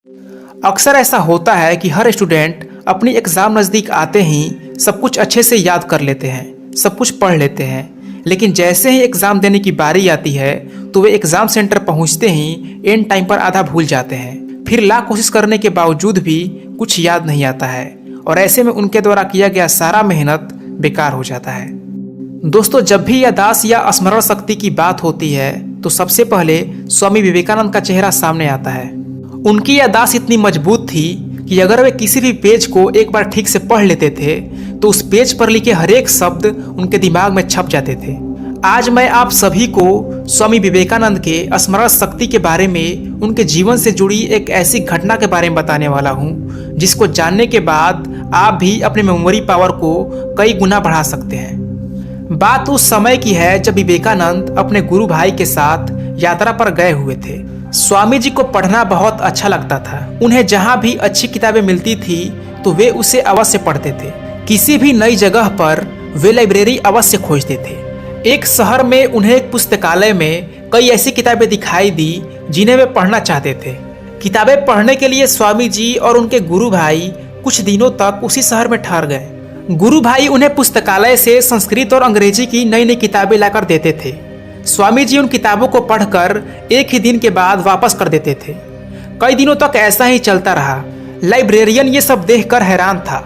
अक्सर ऐसा होता है कि हर स्टूडेंट अपनी एग्ज़ाम नज़दीक आते ही सब कुछ अच्छे से याद कर लेते हैं, सब कुछ पढ़ लेते हैं, लेकिन जैसे ही एग्ज़ाम देने की बारी आती है तो वे एग्ज़ाम सेंटर पहुंचते ही एंड टाइम पर आधा भूल जाते हैं। फिर लाख कोशिश करने के बावजूद भी कुछ याद नहीं आता है और ऐसे में उनके द्वारा किया गया सारा मेहनत बेकार हो जाता है। दोस्तों, जब भी याददाश्त या स्मरण शक्ति की बात होती है तो सबसे पहले स्वामी विवेकानंद का चेहरा सामने आता है। उनकी याददाश्त इतनी मजबूत थी कि अगर वे किसी भी पेज को एक बार ठीक से पढ़ लेते थे तो उस पेज पर लिखे हर एक शब्द उनके दिमाग में छप जाते थे। आज मैं आप सभी को स्वामी विवेकानंद के स्मरण शक्ति के बारे में, उनके जीवन से जुड़ी एक ऐसी घटना के बारे में बताने वाला हूँ जिसको जानने के बाद आप भी अपने मेमोरी पावर को कई गुना बढ़ा सकते हैं। बात उस समय की है जब विवेकानंद अपने गुरु भाई के साथ यात्रा पर गए हुए थे। स्वामी जी को पढ़ना बहुत अच्छा लगता था। उन्हें जहाँ भी अच्छी किताबें मिलती थी तो वे उसे अवश्य पढ़ते थे। किसी भी नई जगह पर वे लाइब्रेरी अवश्य खोजते थे। एक शहर में उन्हें एक पुस्तकालय में कई ऐसी किताबें दिखाई दी जिन्हें वे पढ़ना चाहते थे। किताबें पढ़ने के लिए स्वामी जी और उनके गुरु भाई कुछ दिनों तक उसी शहर में ठहर गए। गुरु भाई उन्हें पुस्तकालय से संस्कृत और अंग्रेजी की नई नई किताबें लाकर देते थे। स्वामी जी उन किताबों को पढ़कर एक ही दिन के बाद वापस कर देते थे। कई दिनों तक ऐसा ही चलता रहा। लाइब्रेरियन ये सब देखकर हैरान था।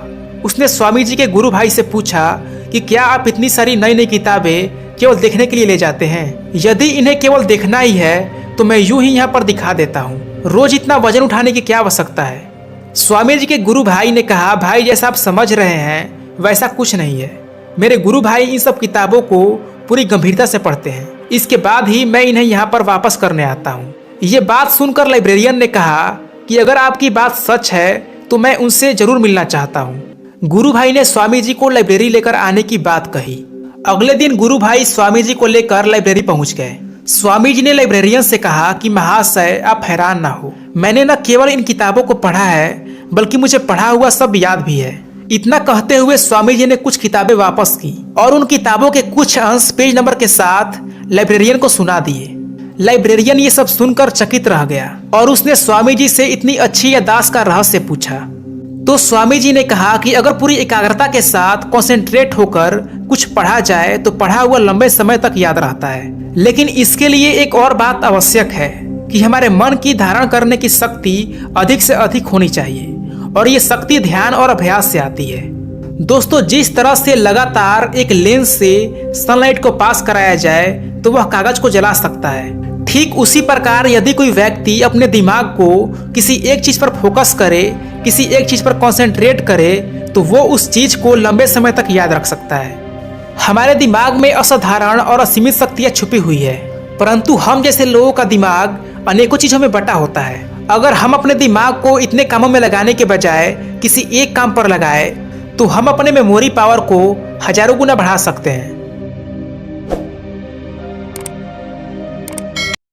उसने स्वामी जी के गुरु भाई से पूछा कि क्या आप इतनी सारी नई नई किताबें केवल देखने के लिए ले जाते हैं? यदि इन्हें केवल देखना ही है तो मैं यूं ही यहाँ पर दिखा देता हूँ। रोज इतना वजन उठाने की क्या आवश्यकता है? स्वामी जी के गुरु भाई ने कहा, भाई जैसा आप समझ रहे हैं वैसा कुछ नहीं है। मेरे गुरु भाई इन सब किताबों को पूरी गंभीरता से पढ़ते हैं, इसके बाद ही मैं इन्हें यहाँ पर वापस करने आता हूँ। ये बात सुनकर लाइब्रेरियन ने कहा कि अगर आपकी बात सच है तो मैं उनसे जरूर मिलना चाहता हूँ। गुरु भाई ने स्वामी जी को लाइब्रेरी लेकर आने की बात कही। अगले दिन गुरु भाई स्वामी जी को लेकर लाइब्रेरी पहुंच गए। स्वामी जी ने लाइब्रेरियन से कहा कि महाशय, आप हैरान ना हो, मैंने न केवल इन किताबों को पढ़ा है बल्कि मुझे पढ़ा हुआ सब याद भी है। इतना कहते हुए स्वामी जी ने कुछ किताबें वापस की और उन किताबों के कुछ अंश पेज नंबर के साथ लाइब्रेरियन को सुना दिए। लाइब्रेरियन ये सब सुनकर चकित रह गया और उसने स्वामी जी से इतनी अच्छी याददाश्त का रहस्य पूछा। तो स्वामी जी ने कहा कि अगर पूरी एकाग्रता के साथ कंसंट्रेट होकर कुछ पढ़ा जाए तो पढ़ा हुआ लंबे समय तक याद रहता है, लेकिन इसके लिए एक और बात आवश्यक है कि हमारे मन की धारण करने की शक्ति अधिक से अधिक होनी चाहिए और ये शक्ति ध्यान और अभ्यास से आती है। दोस्तों, जिस तरह से लगातार एक लेंस से सनलाइट को पास कराया जाए तो वह कागज को जला सकता है, ठीक उसी प्रकार यदि कोई व्यक्ति अपने दिमाग को किसी एक चीज पर फोकस करे, किसी एक चीज पर कंसंट्रेट करे तो वो उस चीज को लंबे समय तक याद रख सकता है। हमारे दिमाग में असाधारण और असीमित शक्तियां छुपी हुई है, परंतु हम जैसे लोगों का दिमाग अनेकों चीजों में बटा होता है। अगर हम अपने दिमाग को इतने कामों में लगाने के बजाय किसी एक काम पर लगाए तो हम अपने मेमोरी पावर को हजारों गुना बढ़ा सकते हैं।